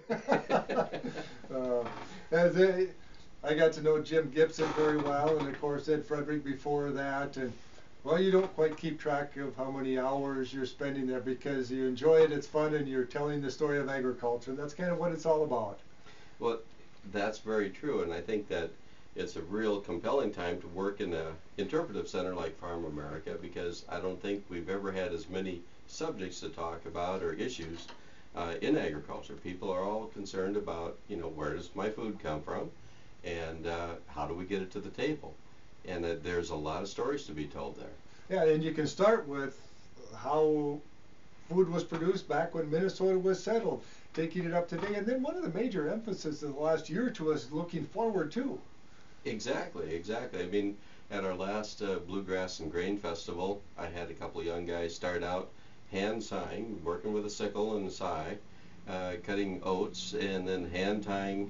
uh, as a, I got to know Jim Gibson very well, and of course Ed Frederick before that. And well, you don't quite keep track of how many hours you're spending there because you enjoy it, it's fun, and you're telling the story of agriculture. That's kind of what it's all about. Well, that's very true, and I think that it's a real compelling time to work in an interpretive center like Farmamerica, because I don't think we've ever had as many subjects to talk about or issues in agriculture. People are all concerned about, you know, where does my food come from, and how do we get it to the table? And there's a lot of stories to be told there. Yeah, and you can start with how food was produced back when Minnesota was settled, taking it up today. And then one of the major emphasis of the last year or two is looking forward too. Exactly, exactly. I mean, at our last Bluegrass and Grain Festival, I had a couple of young guys start out hand sawing, working with a sickle and a scythe, cutting oats, and then hand tying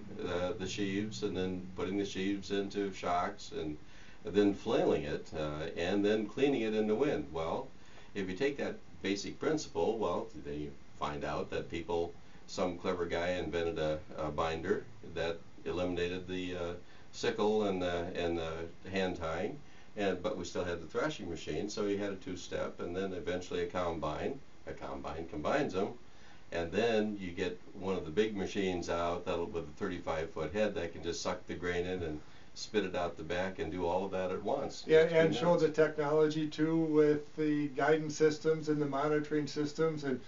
the sheaves, and then putting the sheaves into shocks, and then flailing it, and then cleaning it in the wind. Well, if you take that basic principle, well, then you find out that some clever guy invented a binder that eliminated the sickle and hand tying, but we still had the thrashing machine, so you had a two-step, and then eventually a combine. A combine combines them, and then you get one of the big machines out with a 35-foot head that can just suck the grain in and spit it out the back and do all of that at once. Yeah, and show the technology too with the guidance systems and the monitoring systems, and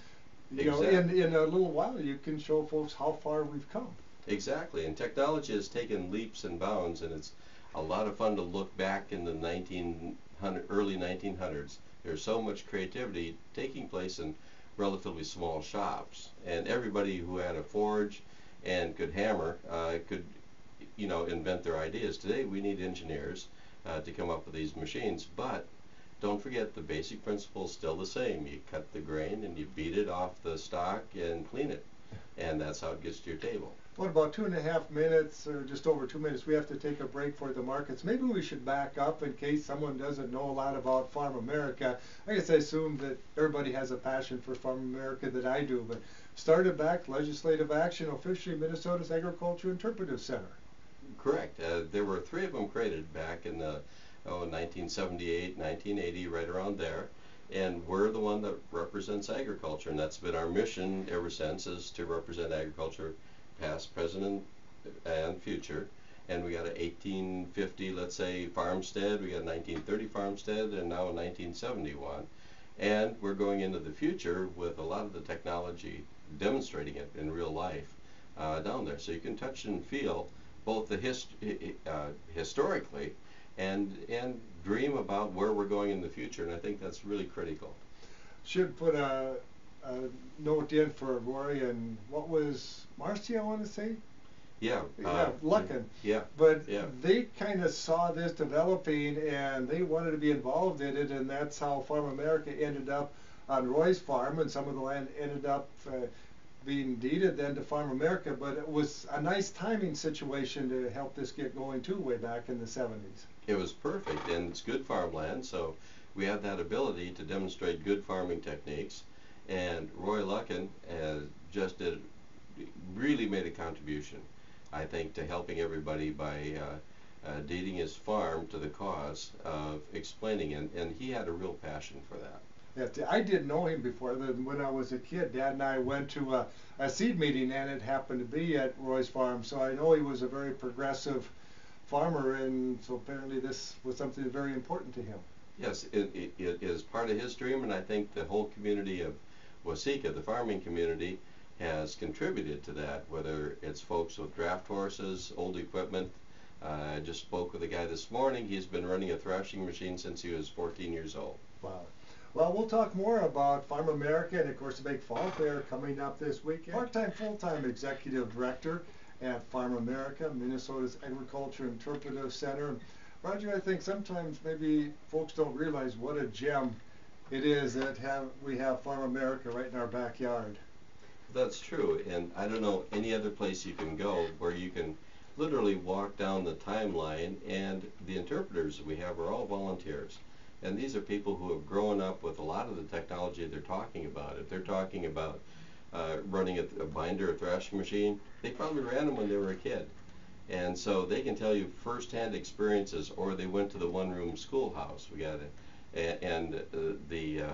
you know, in a little while you can show folks how far we've come. Exactly, and technology has taken leaps and bounds, and it's a lot of fun to look back in the early 1900s. There's so much creativity taking place in relatively small shops, and everybody who had a forge and could hammer could, you know, invent their ideas. Today we need engineers to come up with these machines, but don't forget the basic principle is still the same. You cut the grain and you beat it off the stalk and clean it, and that's how it gets to your table. What, about 2.5 minutes, or just over 2 minutes, we have to take a break for the markets. Maybe we should back up in case someone doesn't know a lot about Farmamerica. I guess I assume that everybody has a passion for Farmamerica that I do, but started back, legislative action, officially Minnesota's Agricultural Interpretive Center. Correct. There were 3 of them created back in the 1978, 1980, right around there. And we're the one that represents agriculture, and that's been our mission ever since, is to represent agriculture past, present, and future. And we got a 1850, let's say, farmstead, we got a 1930 farmstead, and now a 1971. And we're going into the future with a lot of the technology demonstrating it in real life down there. So you can touch and feel both the historically and dream about where we're going in the future, and I think that's really critical. Should put a note in for Roy, and what was Marcy, I want to say? Yeah. Luckin. Yeah. But yeah. They kind of saw this developing, and they wanted to be involved in it, and that's how Farmamerica ended up on Roy's farm, and some of the land ended up being deeded then to Farmamerica. But it was a nice timing situation to help this get going too, way back in the 70s. It was perfect, and it's good farmland, so we have that ability to demonstrate good farming techniques. And Roy Luckin just really made a contribution, I think, to helping everybody by deeding his farm to the cause of explaining, and he had a real passion for that. Yeah, I didn't know him before. When I was a kid, Dad and I went to a seed meeting, and it happened to be at Roy's farm, so I know he was a very progressive farmer, and so apparently this was something very important to him. Yes, it is part of his dream, and I think the whole community of Waseca, the farming community, has contributed to that, whether it's folks with draft horses, old equipment. I just spoke with a guy this morning. He's been running a thrashing machine since he was 14 years old. Wow. Well, we'll talk more about Farmamerica and, of course, the big fall fair coming up this weekend. Part-time, full-time executive director at Farmamerica, Minnesota's Agricultural Interpretive Center. And Roger, I think sometimes maybe folks don't realize what a gem it is that we have Farmamerica right in our backyard. That's true, and I don't know any other place you can go where you can literally walk down the timeline, and the interpreters that we have are all volunteers. And these are people who have grown up with a lot of the technology they're talking about. If they're talking about running a binder or thrashing machine, they probably ran them when they were a kid. And so they can tell you firsthand experiences, or they went to the one-room schoolhouse. We got the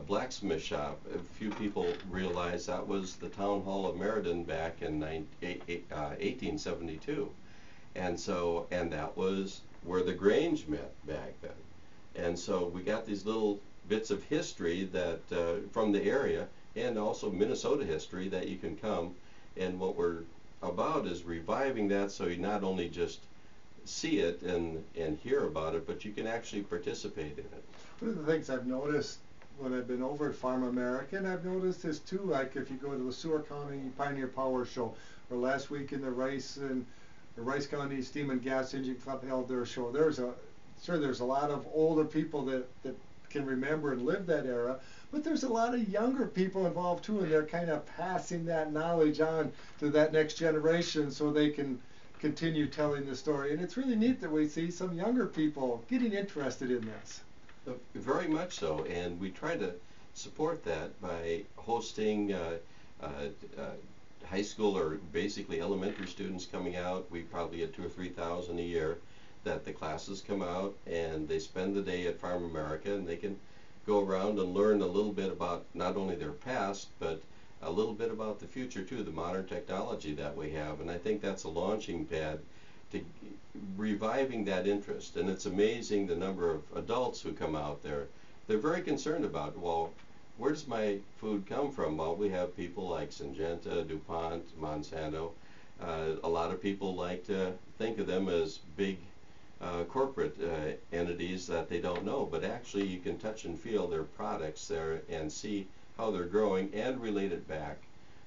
blacksmith shop. A few people realize that was the town hall of Meriden back in 1872, and that was where the Grange met back then. And so we got these little bits of history that from the area, and also Minnesota history, that you can come. And what we're about is reviving that, so you not only just see it and hear about it, but you can actually participate in it. One of the things I've noticed when I've been over at Farmamerica, and I've noticed this too, like if you go to the Seward County Pioneer Power Show, or last week in the Rice County Steam and Gas Engine Club held their show. There's a lot of older people that can remember and live that era, but there's a lot of younger people involved too, and they're kind of passing that knowledge on to that next generation so they can continue telling the story. And it's really neat that we see some younger people getting interested in this. Very much so, and we try to support that by hosting high school or basically elementary students coming out. We probably get 2,000 or 3,000 a year that the classes come out and they spend the day at Farmamerica, and they can go around and learn a little bit about not only their past, but a little bit about the future too, the modern technology that we have. And I think that's a launching pad to reviving that interest. And it's amazing the number of adults who come out there. They're very concerned about, well, where does my food come from? Well, we have people like Syngenta, DuPont, Monsanto. A lot of people like to think of them as big corporate entities that they don't know, but actually you can touch and feel their products there and see how they're growing and relate it back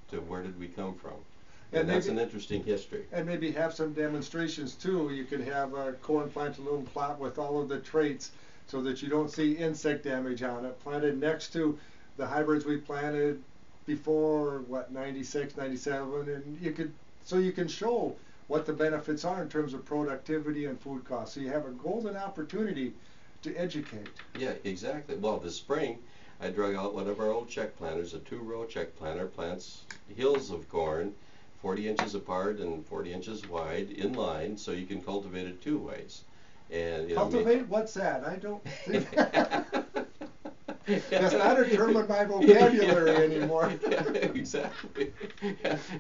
to where did we come from. And that's an interesting history. And maybe have some demonstrations too. You could have a corn planted a little plot with all of the traits so that you don't see insect damage on it, planted next to the hybrids we planted before, 96, 97, and you can show what the benefits are in terms of productivity and food costs. So you have a golden opportunity to educate. Yeah, exactly. Well, this spring I drug out one of our old check planters, a 2-row check planter, plants hills of corn 40 inches apart and 40 inches wide in line, so you can cultivate it 2 ways. And cultivate? What's that? I don't think that's not a term in my vocabulary anymore. Exactly.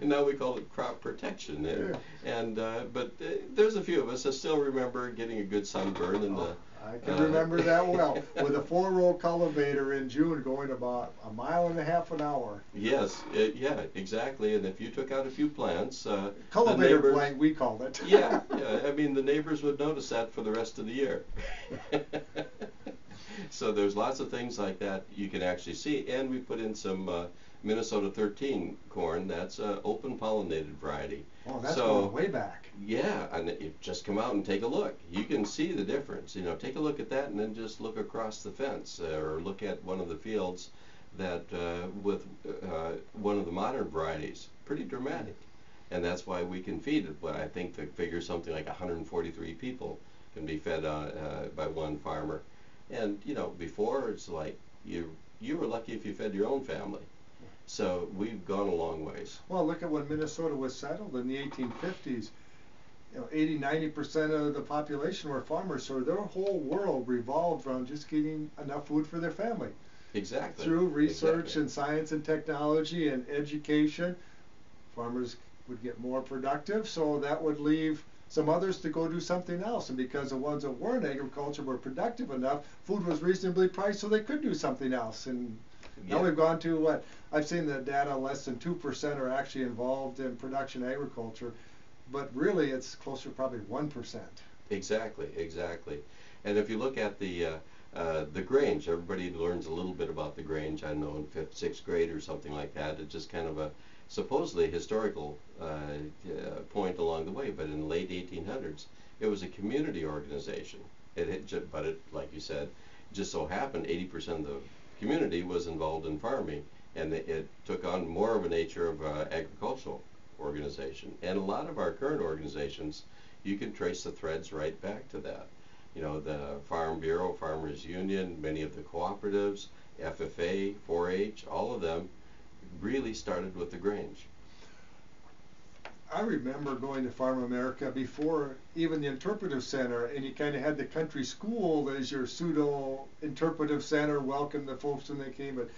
And now we call it crop protection. But there's a few of us that still remember getting a good sunburn in the. I can remember that well, with a 4-row cultivator in June going about 1.5 miles an hour. Yes, yeah, exactly. And if you took out a few plants, cultivator blank, we called it. Yeah. I mean, the neighbors would notice that for the rest of the year. So there's lots of things like that you can actually see, and we put in some Minnesota 13 corn. That's an open pollinated variety. Oh, that's going way back. Yeah, and you just come out and take a look. You can see the difference. Take a look at that, and then just look across the fence, or look at one of the fields that with one of the modern varieties. Pretty dramatic, and that's why we can feed it. But I think the figure something like 143 people can be fed by one farmer. And before it's like you were lucky if you fed your own family. So we've gone a long ways. Well, look at when Minnesota was settled in the 1850s. 80–90% of the population were farmers, so their whole world revolved around just getting enough food for their family. Exactly. Through research and science and technology and education, farmers would get more productive, so that would leave some others to go do something else. And because the ones that were in agriculture were productive enough, food was reasonably priced so they could do something else. And now we've gone to what? I've seen the data, less than 2% are actually involved in production agriculture, but really it's closer to probably 1%. Exactly. And if you look at the Grange, everybody learns a little bit about the Grange, I know, in 5th, 6th grade or something like that. It's just kind of a supposedly historical point along the way, but in the late 1800s, it was a community organization. But like you said, just so happened 80% of the community was involved in farming, and it took on more of a nature of agricultural organization. And a lot of our current organizations, you can trace the threads right back to that. The Farm Bureau, Farmers Union, many of the cooperatives, FFA, 4-H, all of them really started with the Grange. I remember going to Farmamerica before even the Interpretive Center, and you kind of had the country school as your pseudo-interpretive center, welcome the folks when they came, but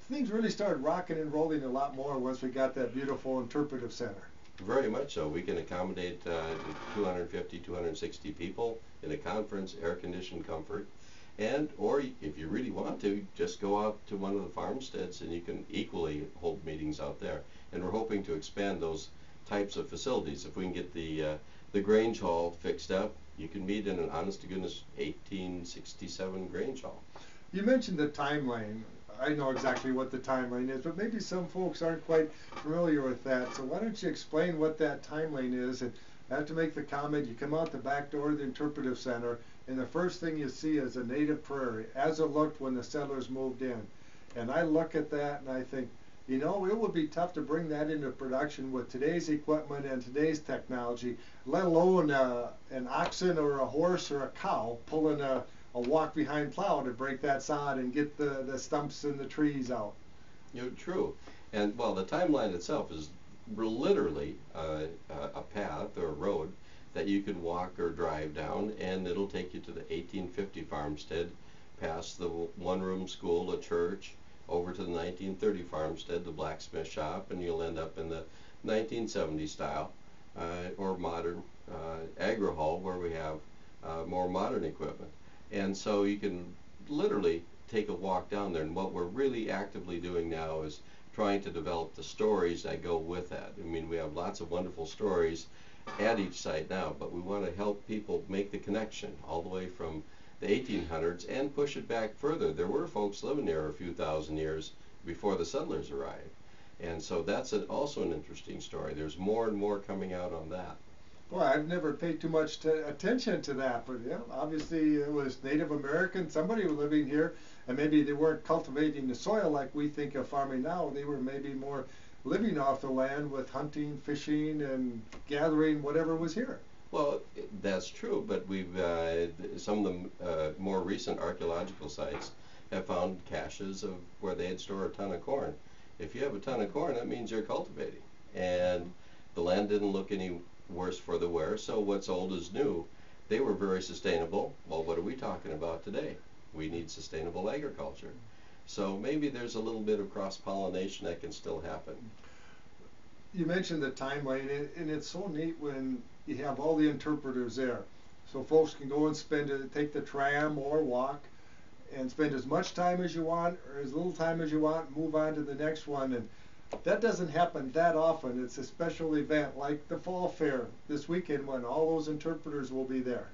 things really started rocking and rolling a lot more once we got that beautiful Interpretive Center. Very much so. We can accommodate 250, 260 people in a conference, air-conditioned comfort. And, or if you really want to, just go out to one of the farmsteads and you can equally hold meetings out there. And we're hoping to expand those types of facilities. If we can get the Grange Hall fixed up, you can meet in an honest-to-goodness 1867 Grange Hall. You mentioned the timeline. I know exactly what the timeline is, but maybe some folks aren't quite familiar with that. So why don't you explain what that timeline is? And I have to make the comment, you come out the back door of the Interpretive Center, and the first thing you see is a native prairie, as it looked when the settlers moved in. And I look at that and I think, you know, it would be tough to bring that into production with today's equipment and today's technology, let alone an oxen or a horse or a cow pulling a walk behind plow to break that sod and get the stumps and the trees out. You know, true. And well, the timeline itself is literally a path or a road that you can walk or drive down, and it'll take you to the 1850 farmstead, past the one-room school, a church, over to the 1930 farmstead, the blacksmith shop, and you'll end up in the 1970 style or modern agri hall where we have more modern equipment. And so you can literally take a walk down there, and what we're really actively doing now is trying to develop the stories that go with that. I mean, we have lots of wonderful stories at each site now, but we want to help people make the connection all the way from the 1800s and push it back further. There were folks living there a few thousand years before the settlers arrived. And so that's also an interesting story. There's more and more coming out on that. Boy, I've never paid too much attention to that, but yeah, obviously it was Native American, somebody was living here, and maybe they weren't cultivating the soil like we think of farming now. They were maybe more living off the land with hunting, fishing, and gathering whatever was here. Well, that's true, but we've some of the more recent archaeological sites have found caches of where they had stored a ton of corn. If you have a ton of corn, that means you're cultivating, and the land didn't look any worse for the wear, so what's old is new. They were very sustainable. Well, what are we talking about today? We need sustainable agriculture. So maybe there's a little bit of cross-pollination that can still happen. You mentioned the timeline, and it's so neat when you have all the interpreters there. So folks can go and take the tram or walk and spend as much time as you want or as little time as you want, move on to the next one. And that doesn't happen that often. It's a special event like the Fall Fair this weekend when all those interpreters will be there.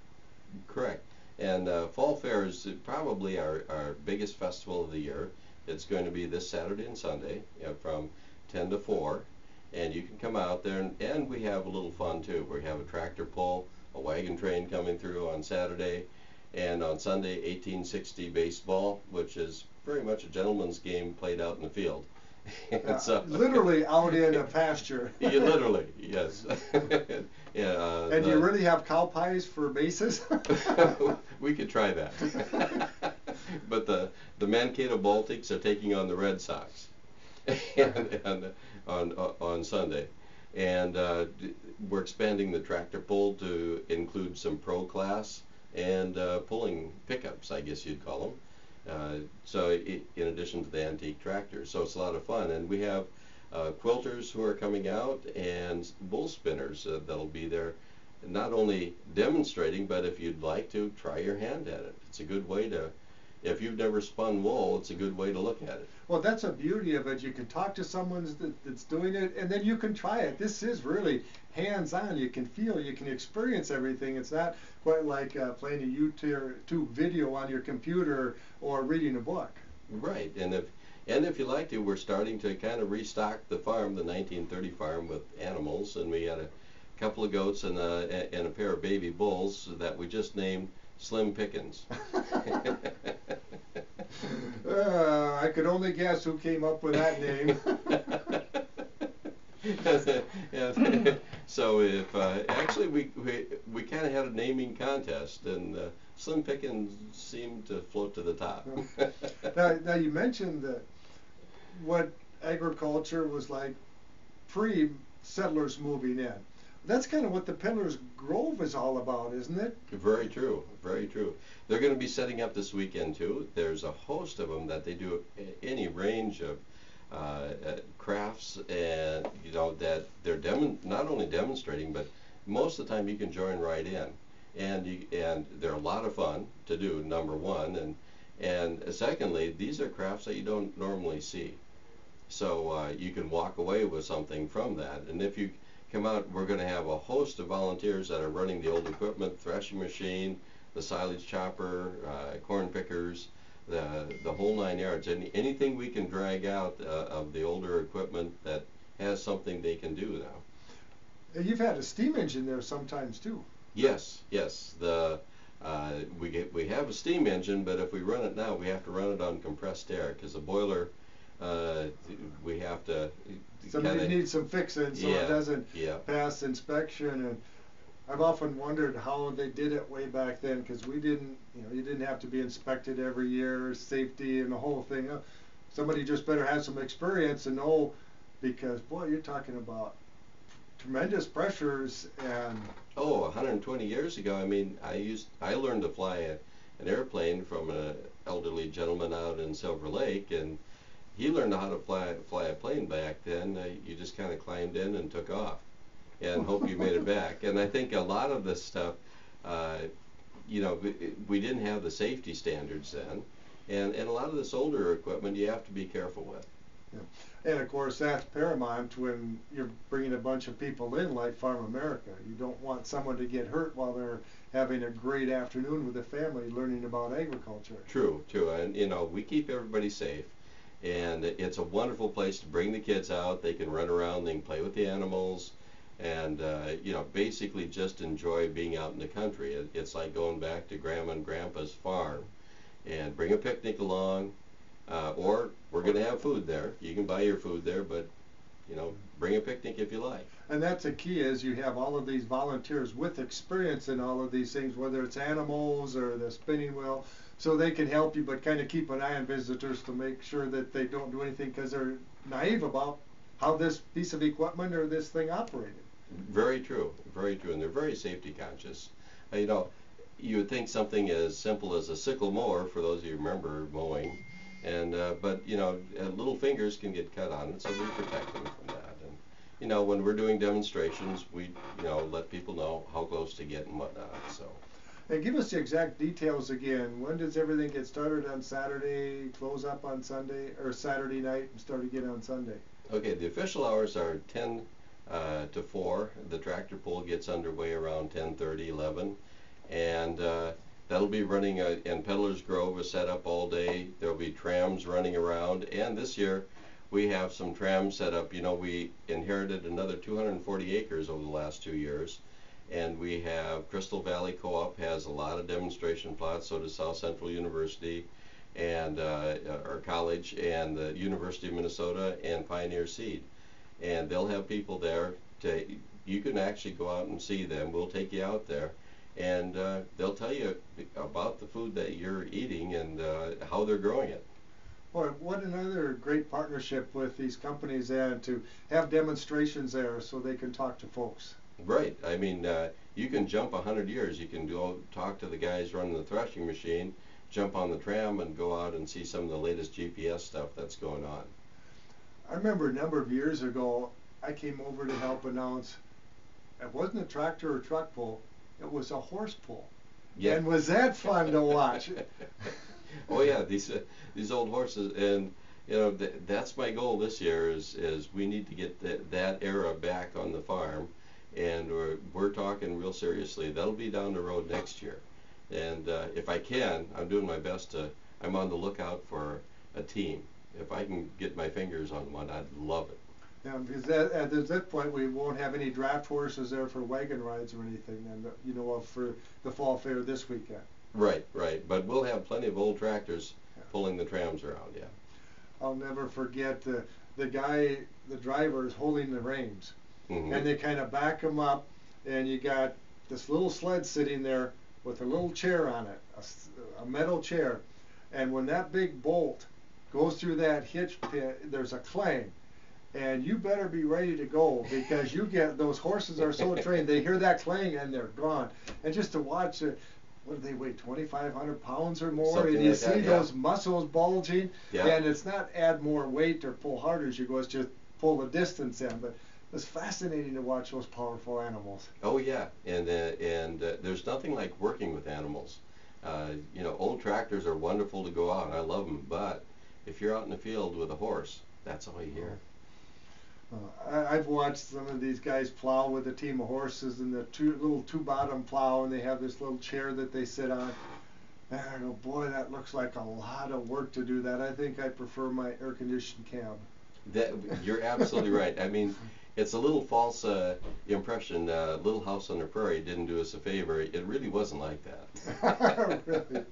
Correct. And Fall Fair is probably our biggest festival of the year. It's going to be this Saturday and Sunday, from 10 to 4. And you can come out there, and we have a little fun too. We have a tractor pull, a wagon train coming through on Saturday, and on Sunday 1860 baseball, which is very much a gentleman's game played out in the field. Literally out in a pasture. Yeah, literally, yes. Yeah, and do you really have cow pies for bases? We could try that. But the Mankato Baltics are taking on the Red Sox and on Sunday. And we're expanding the tractor pull to include some pro class and pulling pickups, I guess you'd call them. So in addition to the antique tractors, so it's a lot of fun. And we have quilters who are coming out and bull spinners that'll be there, not only demonstrating, but if you'd like to, try your hand at it. It's a good way to, if you've never spun wool, it's a good way to look at it. Well, that's the beauty of it. You can talk to someone that's doing it, and then you can try it. This is really hands-on. You can feel, you can experience everything. It's not quite like playing a YouTube video on your computer or reading a book. Right, and if you like to, we're starting to kind of restock the farm, the 1930 farm, with animals, and we had a couple of goats and a pair of baby bulls that we just named Slim Pickens. I could only guess who came up with that name. So if actually we kind of had a naming contest, and Slim Pickens seemed to float to the top. Now you mentioned that what agriculture was like pre-settlers moving in. That's kind of what the Peddler's Grove is all about, isn't it? Very true, very true. They're going to be setting up this weekend too. There's a host of them that they do any range of crafts, and you know that they're not only demonstrating, but most of the time you can join right in, and they're a lot of fun to do. Number one, and secondly, these are crafts that you don't normally see, so you can walk away with something from that. And if you come out, we're going to have a host of volunteers that are running the old equipment, threshing machine, the silage chopper, corn pickers, the whole 9 yards. Anything we can drag out of the older equipment that has something they can do now. You've had a steam engine there sometimes too. Yes, yes. We have a steam engine, but if we run it now, we have to run it on compressed air because the boiler, we have to. Somebody needs some fixing so it doesn't pass inspection. And I've often wondered how they did it way back then, because we didn't, you didn't have to be inspected every year, safety and the whole thing. Somebody just better have some experience and know, because boy, you're talking about tremendous pressures. And 120 years ago, I mean, I learned to fly an airplane from an elderly gentleman out in Silver Lake, and he learned how to fly a plane back then. You just kind of climbed in and took off and hope you made it back. And I think a lot of this stuff, we didn't have the safety standards then. And a lot of this older equipment you have to be careful with. Yeah. And of course that's paramount when you're bringing a bunch of people in like Farmamerica. You don't want someone to get hurt while they're having a great afternoon with the family learning about agriculture. True. And we keep everybody safe. And it's a wonderful place to bring the kids out. They can run around, they can play with the animals, and basically just enjoy being out in the country. It's like going back to Grandma and Grandpa's farm. And bring a picnic along, or we're going to have food there. You can buy your food there, but bring a picnic if you like. And that's the key, is you have all of these volunteers with experience in all of these things, whether it's animals or the spinning wheel, so they can help you, but kind of keep an eye on visitors to make sure that they don't do anything because they're naive about how this piece of equipment or this thing operated. Very true, and they're very safety conscious. You would think something as simple as a sickle mower, for those of you who remember mowing, but little fingers can get cut on it, so we protect them from that. And when we're doing demonstrations, we let people know how close to get and whatnot. So. And give us the exact details again. When does everything get started on Saturday, close up on Sunday, or Saturday night and start again on Sunday? Okay, the official hours are 10 to 4. The tractor pull gets underway around 10:30, 11. And that'll be running, and Peddler's Grove is set up all day. There'll be trams running around. And this year we have some trams set up. We inherited another 240 acres over the last 2 years. And we have Crystal Valley Co-op has a lot of demonstration plots, so does South Central University and our college, and the University of Minnesota and Pioneer Seed. And they'll have people there. You can actually go out and see them. We'll take you out there, and they'll tell you about the food that you're eating and how they're growing it. Boy, what another great partnership with these companies, and to have demonstrations there so they can talk to folks. Right. I mean, you can jump 100 years. You can go talk to the guys running the threshing machine, jump on the tram, and go out and see some of the latest GPS stuff that's going on. I remember a number of years ago, I came over to help announce, it wasn't a tractor or truck pull, it was a horse pull. Yeah. And was that fun to watch? Oh yeah, these old horses, and that's my goal this year is we need to get that era back on the farm. And we're talking real seriously. That'll be down the road next year. And if I can, I'm doing my best I'm on the lookout for a team. If I can get my fingers on one, I'd love it. Yeah, because at this point we won't have any draft horses there for wagon rides or anything, and for the fall fair this weekend. Right. But we'll have plenty of old tractors pulling the trams around, yeah. I'll never forget the driver is holding the reins. Mm-hmm. And they kind of back them up, and you got this little sled sitting there with a little chair on it, a metal chair. And when that big bolt goes through that hitch pin, there's a clang. and you better be ready to go, because you get, those horses are so trained, they hear that clang and they're gone. And just to watch it, what do they weigh, 2,500 pounds or more? Something And you like see that, yeah. those muscles bulging, Yeah. and it's not add more weight or pull harder as you go, it's just pull the distance in. But it's fascinating to watch those powerful animals. Oh yeah, and there's nothing like working with animals. You know, old tractors are wonderful to go out. I love them, but if you're out in the field with a horse, that's all you hear. I've watched some of these guys plow with a team of horses and the little two-bottom plow, and they have this little chair that they sit on. And I go, boy, that looks like a lot of work to do that. I think I prefer my air-conditioned cab. You're absolutely right. I mean, it's a little false impression. Little House on the Prairie didn't do us a favor. It really wasn't like that. Really.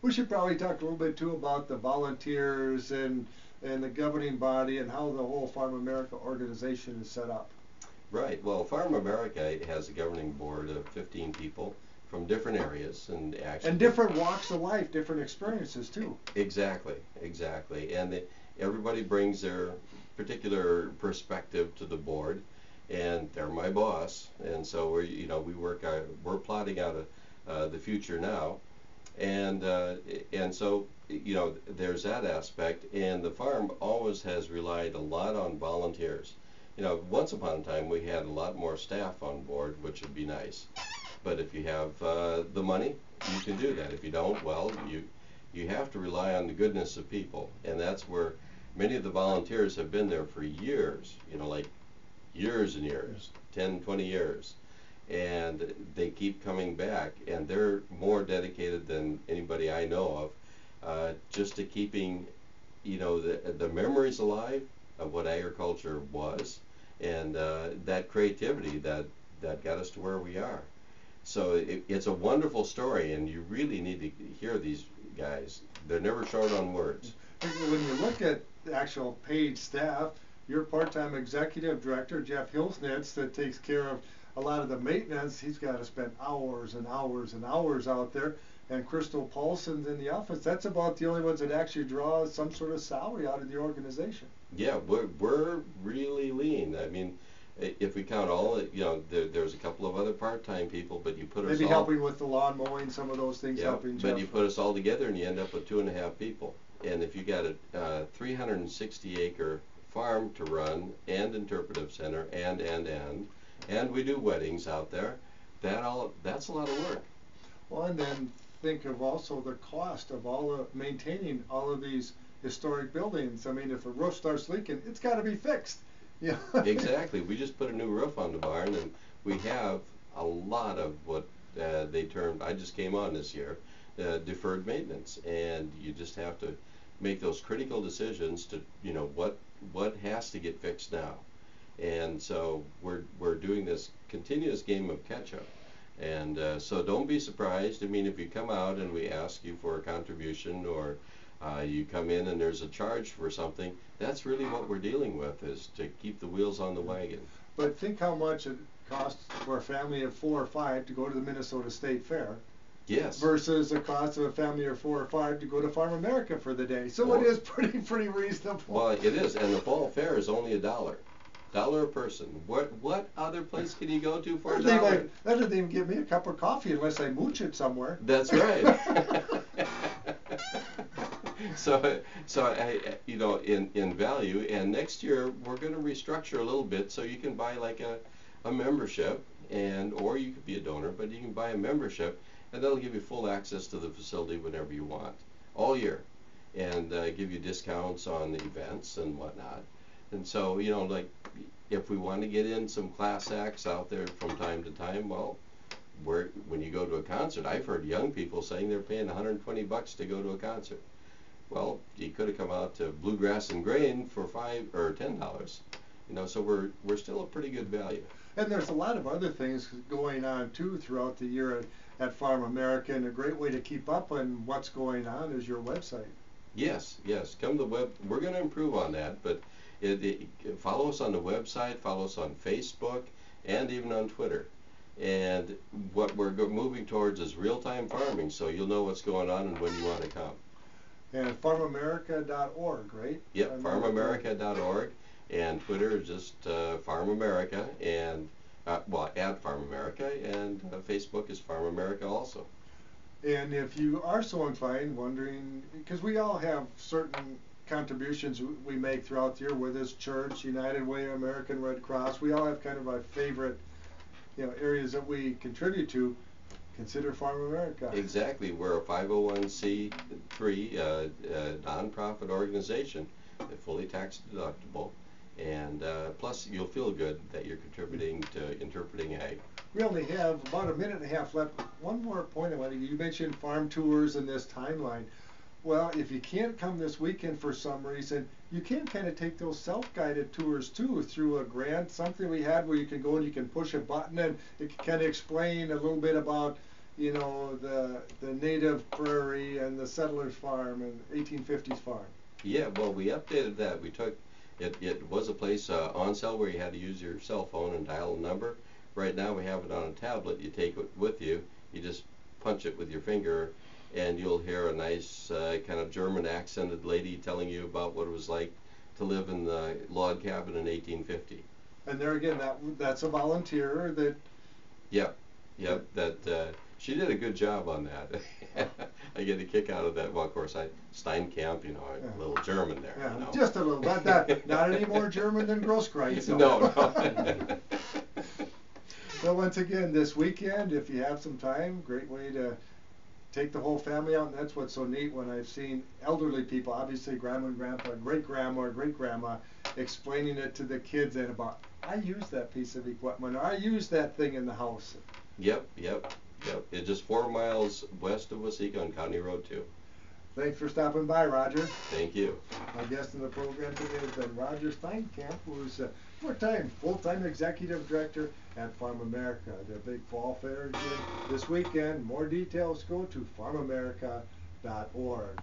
We should probably talk a little bit too about the volunteers and the governing body and how the whole Farmamerica organization is set up. Right. Well, Farmamerica has a governing board of 15 people from different areas, and actually. And different walks of life, different experiences too. Exactly. And everybody brings their particular perspective to the board, and they're my boss, and so we're plotting out the future now, and so there's that aspect, and the farm always has relied a lot on volunteers. Once upon a time we had a lot more staff on board, which would be nice, but if you have the money, you can do that. If you don't, well, you have to rely on the goodness of people, and that's where many of the volunteers have been there for years, like years and years, 10, 20 years, and they keep coming back, and they're more dedicated than anybody I know of, just to keeping, the memories alive of what agriculture was, and that creativity that got us to where we are. So it's a wonderful story, and you really need to hear these guys. They're never short on words. When you look at the actual paid staff, your part-time executive director, Jeff Hilsnitz, that takes care of a lot of the maintenance, he's got to spend hours and hours and hours out there. And Crystal Paulson's in the office. That's about the only ones that actually draw some sort of salary out of the organization. Yeah, we're really lean. I mean, if we count all, there's a couple of other part-time people, but you put us maybe all, helping with the lawn mowing, some of those things, yeah, helping Jeff. but you put us all together and you end up with 2.5 people. And if you got a 360-acre farm to run, and interpretive center, and we do weddings out there, that's a lot of work. Well, and then think of also the cost of maintaining all of these historic buildings. I mean, if a roof starts leaking, it's got to be fixed. Yeah. Exactly. We just put a new roof on the barn, and we have a lot of what they termed, I just came on this year, deferred maintenance, and you just have to make those critical decisions to, what has to get fixed now. And so we're doing this continuous game of catch-up. And so don't be surprised. I mean, if you come out and we ask you for a contribution, or you come in and there's a charge for something, that's really what we're dealing with, is to keep the wheels on the wagon. But think how much it costs for a family of 4 or 5 to go to the Minnesota State Fair. Yes. Versus the cost of a family of 4 or 5 to go to Farmamerica for the day. So it is pretty reasonable. Well, it is, and the fall fair is only $1 a person. What other place can you go to for $1? That doesn't even give me a cup of coffee unless I mooch it somewhere. That's right. So in value, and next year we're going to restructure a little bit, so you can buy like a membership, or you could be a donor, but you can buy a membership, and that'll give you full access to the facility whenever you want, all year, and give you discounts on the events and whatnot. And so, like, if we want to get in some class acts out there from time to time, well, when you go to a concert, I've heard young people saying they're paying $120 to go to a concert. Well, you could have come out to Bluegrass and Grain for $5 or $10. So we're still a pretty good value. And there's a lot of other things going on too throughout the year at Farmamerica, and a great way to keep up on what's going on is your website. Yes. Come to the web. We're going to improve on that, but follow us on the website, follow us on Facebook, and even on Twitter. And what we're moving towards is real-time farming, so you'll know what's going on and when you want to come. And farmamerica.org, right? Yep, farmamerica.org. and Twitter is just Farm America, and well, add Farm America, and Facebook is Farm America also. And if you are so inclined, wondering, because we all have certain contributions we make throughout the year, whether it's church, United Way, American Red Cross, we all have kind of our favorite, areas that we contribute to. Consider Farm America. Exactly. We're a 501c3 nonprofit organization, fully tax deductible, and plus you'll feel good that you're contributing to interpreting ag. We only have about a minute and a half left. One more point I want to give you. You mentioned farm tours and this timeline. Well, if you can't come this weekend for some reason, you can kind of take those self-guided tours too through a grant, something we had where you can go and you can push a button and it can kind of explain a little bit about the native prairie and the settler's farm and 1850s farm. Yeah, well, we updated that. We took it was a place on sale where you had to use your cell phone and dial a number. Right now we have it on a tablet. You take it with you. You just punch it with your finger, and you'll hear a nice kind of German accented lady telling you about what it was like to live in the log cabin in 1850. And there again, that's a volunteer that. Yep. That she did a good job on that. I get a kick out of that. Well, of course, Steinkamp, a little German there. Yeah, just a little. Not any more German than Grosskreuz. No. So once again, this weekend, if you have some time, great way to take the whole family out, and that's what's so neat when I've seen elderly people, obviously grandma and grandpa, great-grandma or great-grandma, explaining it to the kids and about, I use that piece of equipment, or I use that thing in the house. Yep. It's just 4 miles west of Waseca on County Road 2. Thanks for stopping by, Roger. Thank you. My guest in the program today has been Roger Steinkamp, who's a full-time executive director at Farmamerica, the big fall fair this weekend. More details, go to farmamerica.org.